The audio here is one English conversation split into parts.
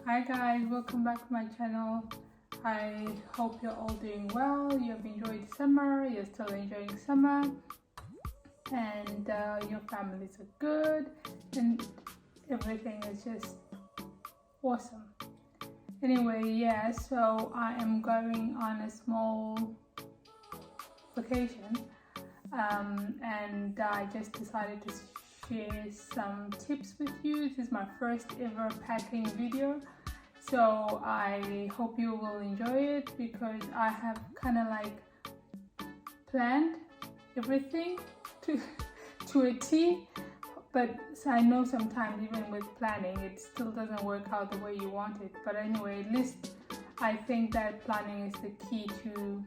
Hi guys, welcome back to my channel. I hope you're all doing well. You've enjoyed summer, you're still enjoying summer, and your families are good and everything is just awesome. Anyway, yeah, so I am going on a small vacation and I just decided to share some tips with you. This is my first ever packing video, so I hope you will enjoy it because I have kind of like planned everything to a T, but I know sometimes even with planning it still doesn't work out the way you want it. But anyway, at least I think that planning is the key to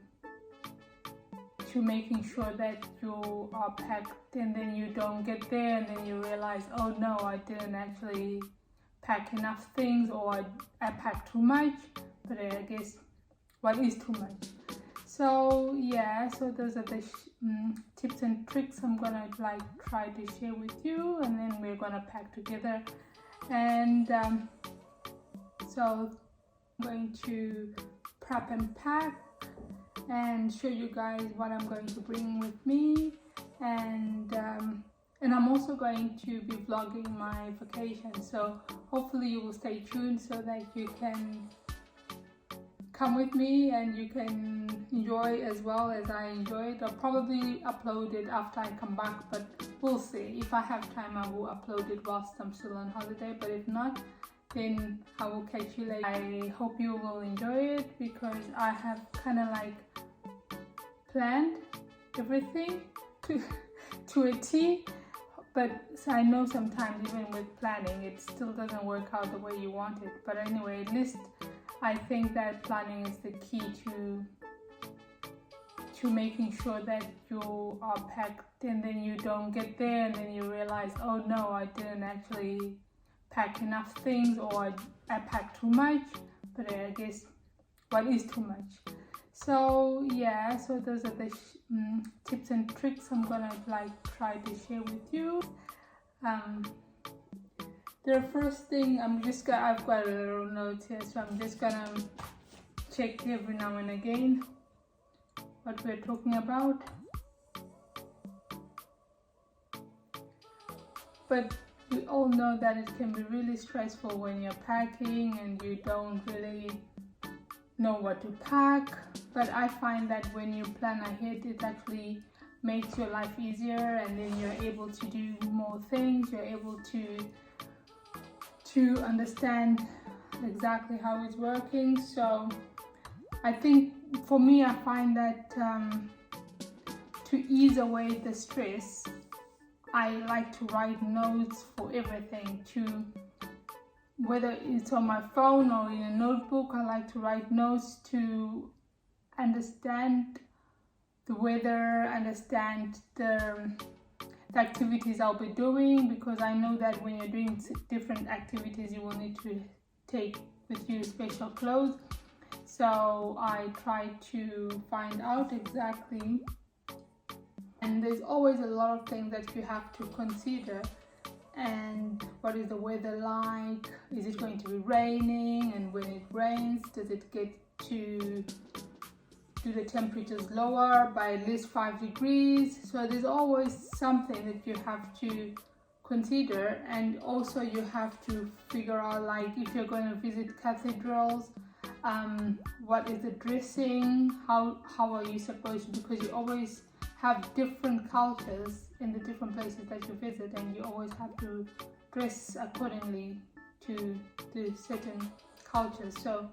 making sure that you are packed, and then you don't get there and then you realize, oh no, I didn't actually pack enough things, or I packed too much. But I guess what is too much? So yeah, so those are the tips and tricks I'm gonna try to share with you, and then we're gonna pack together. And so I'm going to prep and pack and show you guys what I'm going to bring with me, and I'm also going to be vlogging my vacation, so hopefully you will stay tuned so that you can come with me and you can enjoy as well as I enjoyed. I'll probably upload it after I come back, but we'll see. If I have time I will upload it whilst I'm still on holiday, but if not, then I will catch you later. I hope you will enjoy it because I have kind of like planned everything to a T, but I know sometimes even with planning it still doesn't work out the way you want it. But anyway, at least I think that planning is the key to making sure that you are packed, and then you don't get there and then you realize, oh no, I didn't actually pack enough things, or I packed too much. But I guess what is too much? So yeah, so those are the tips and tricks I'm gonna try to share with you. The first thing I've got a little note here, so I'm just gonna check every now and again what we're talking about. But we all know that it can be really stressful when you're packing and you don't really know what to pack. But I find that when you plan ahead, it actually makes your life easier, and then you're able to do more things. You're able to understand exactly how it's working. So I think for me, I find that to ease away the stress, I like to write notes for everything, whether it's on my phone or in a notebook. I like to write notes to understand the weather, understand the activities I'll be doing, because I know that when you're doing different activities you will need to take with you special clothes. So I try to find out exactly, and there's always a lot of things that you have to consider. And what is the weather like? Is it going to be raining? And when it rains, does it get to do the temperatures lower by at least 5 degrees? So there's always something that you have to consider. And also you have to figure out, like, if you're going to visit cathedrals, what is the dressing? How are you supposed to, because you always have different cultures in the different places that you visit, and you always have to dress accordingly to the certain cultures. So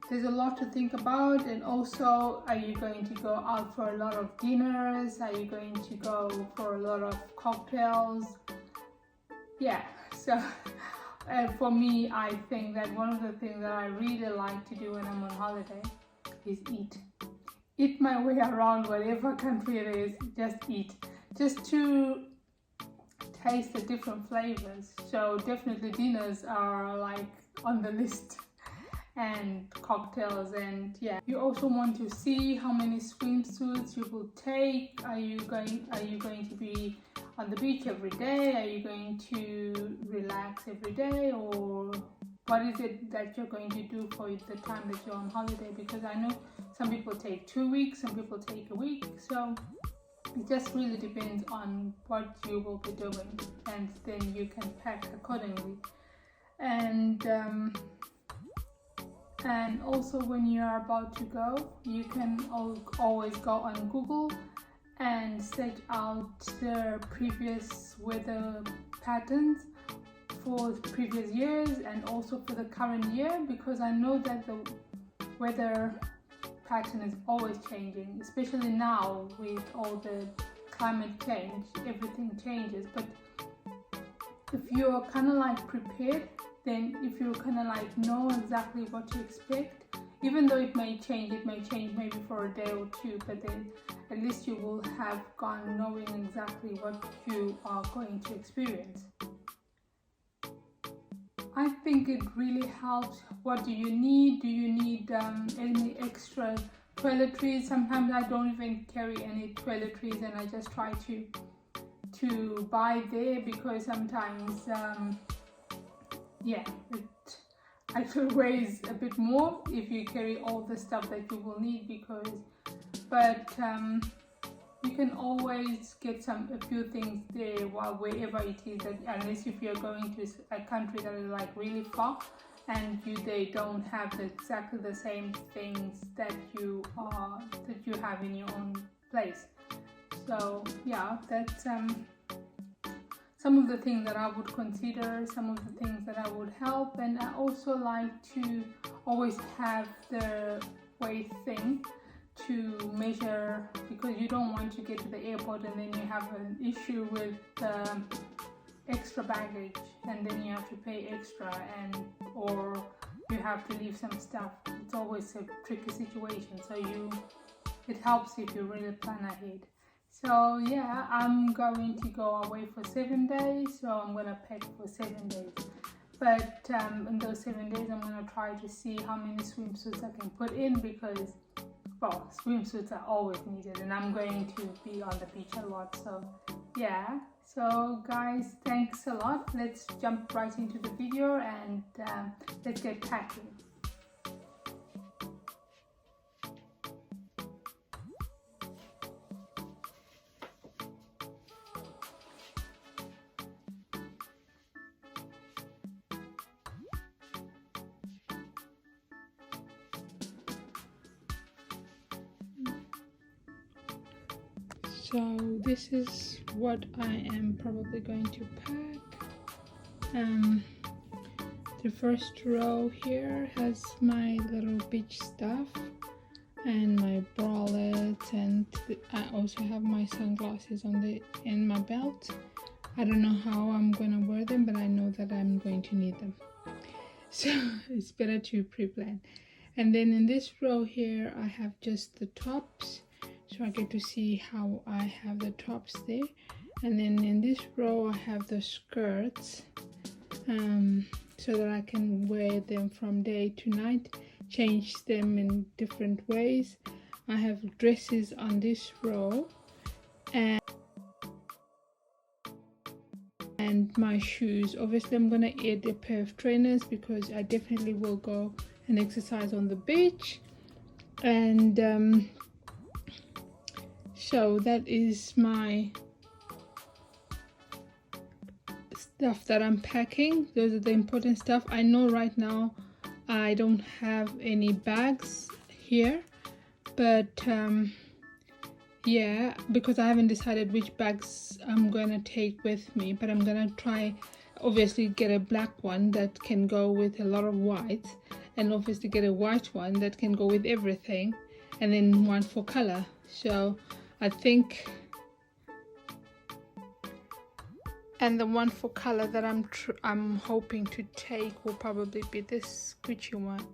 there's a lot to think about. And also, are you going to go out for a lot of dinners? Are you going to go for a lot of cocktails? Yeah, so for me, I think that one of the things that I really like to do when I'm on holiday is eat my way around whatever country it is. Just eat, just to taste the different flavors. So definitely dinners are like on the list, and cocktails. And yeah, you also want to see how many swimsuits you will take. Are you going to be on the beach every day? Are you going to relax every day, or what is it that you're going to do for the time that you're on holiday, because I know some people take 2 weeks, some people take a week, so it just really depends on what you will be doing, and then you can pack accordingly. And also when you are about to go, you can always go on Google and search out the previous weather patterns for previous years and also for the current year, because I know that the weather pattern is always changing, especially now with all the climate change. Everything changes, but if you're kind of like prepared, then if you kind of like know exactly what to expect, even though it may change maybe for a day or two, but then at least you will have gone knowing exactly what you are going to experience. I think it really helps. What do you need? Do you need any extra toiletries? Sometimes I don't even carry any toiletries, and I just try to buy there, because sometimes it actually weighs a bit more if you carry all the stuff that you will need, but you can always get a few things there wherever it is, unless if you're going to a country that is like really far and they don't have exactly the same things that you have in your own place. So yeah, that's some of the things that I would consider, some of the things that I would help. And I also like to always have the weight thing to measure, because you don't want to get to the airport and then you have an issue with extra baggage, and then you have to pay extra, or you have to leave some stuff. It's always a tricky situation, so it helps if you really plan ahead. So yeah, I'm going to go away for 7 days, so I'm gonna pack for 7 days. But in those 7 days, I'm gonna try to see how many swimsuits I can put in, because swimsuits are always needed, and I'm going to be on the beach a lot. So yeah, so guys, thanks a lot. Let's jump right into the video and let's get packing. So this is what I am probably going to pack. The first row here has my little beach stuff and my bralette, and I also have my sunglasses in my belt. I don't know how I'm gonna wear them, but I know that I'm going to need them, so it's better to pre-plan. And then in this row here I have just the tops, so I get to see how I have the tops there. And then in this row I have the skirts, so that I can wear them from day to night, change them in different ways. I have dresses on this row, and my shoes. Obviously I'm gonna add a pair of trainers, because I definitely will go and exercise on the beach. And so that is my stuff that I'm packing. Those are the important stuff. I know right now I don't have any bags here, but yeah, because I haven't decided which bags I'm gonna take with me, but I'm gonna try obviously get a black one that can go with a lot of white, and obviously get a white one that can go with everything, and then one for color. So I think, and the one for color that I'm hoping to take will probably be this Gucci one.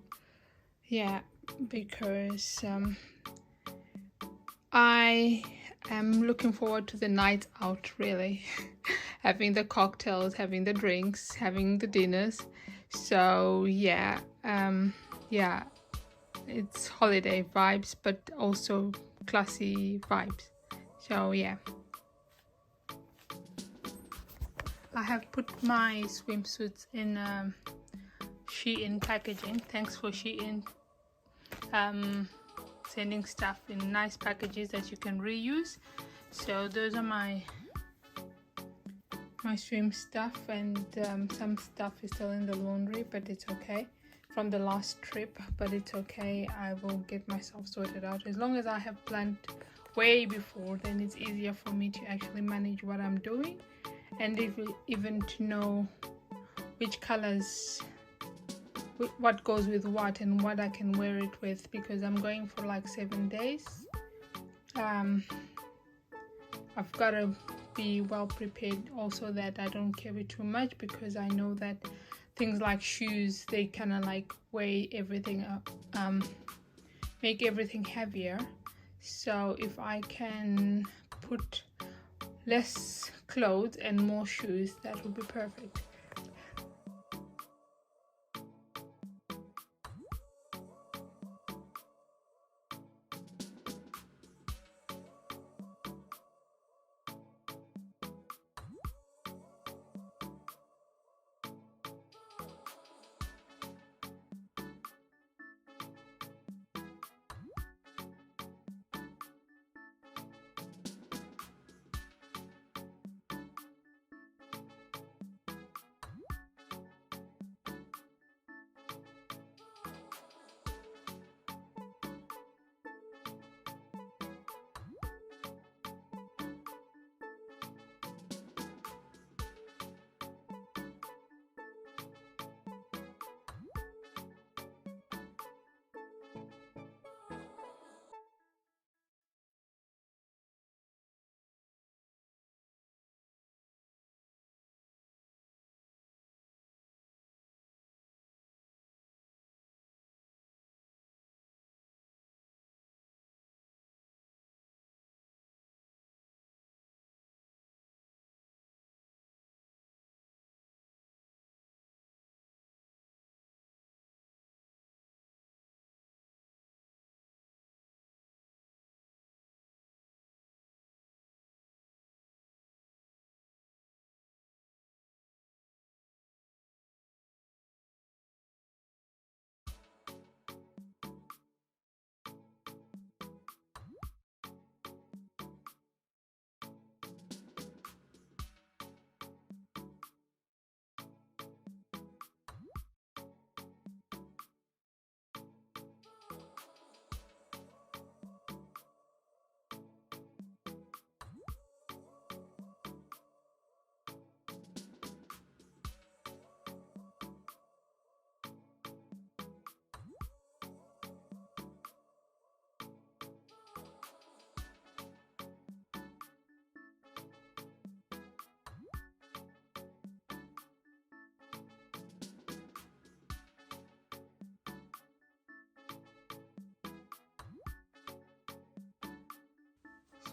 Yeah, because I am looking forward to the night out, really. Having the cocktails, having the drinks, having the dinners. So yeah, yeah, it's holiday vibes, but also classy vibes. So yeah, I have put my swimsuits in Shein packaging. Thanks for Shein sending stuff in nice packages that you can reuse. So those are my swim stuff, and some stuff is still in the laundry, but it's okay, from the last trip, but it's okay. I will get myself sorted out. As long as I have planned way before, then it's easier for me to actually manage what I'm doing, and even to know which colors, what goes with what, and what I can wear it with, because I'm going for like 7 days. I've got to be well prepared also, that I don't carry too much, because I know that things like shoes, they kind of like weigh everything up, make everything heavier. So if I can put less clothes and more shoes, that would be perfect.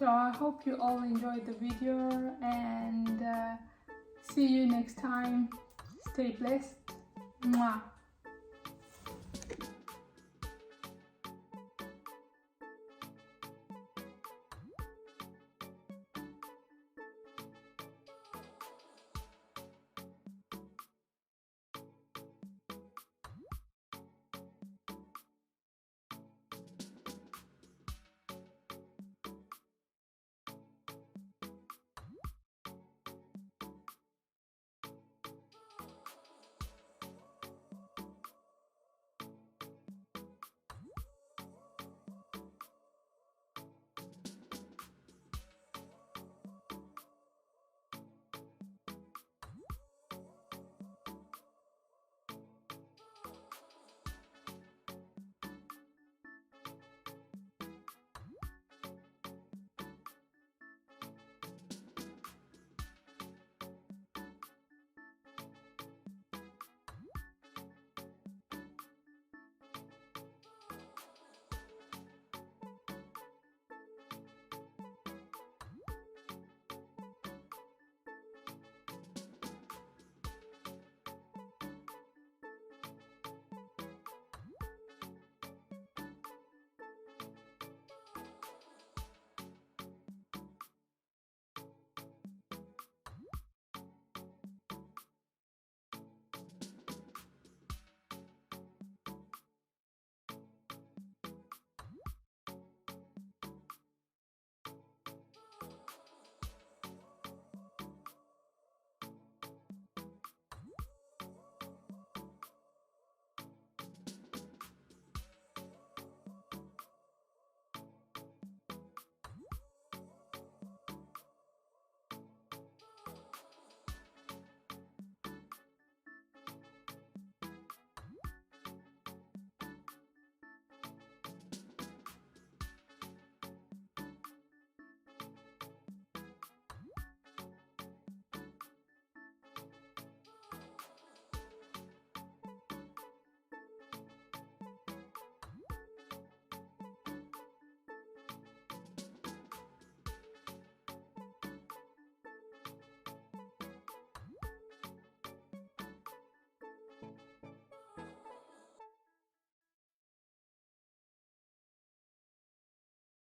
So I hope you all enjoyed the video, and see you next time. Stay blessed. Mwah.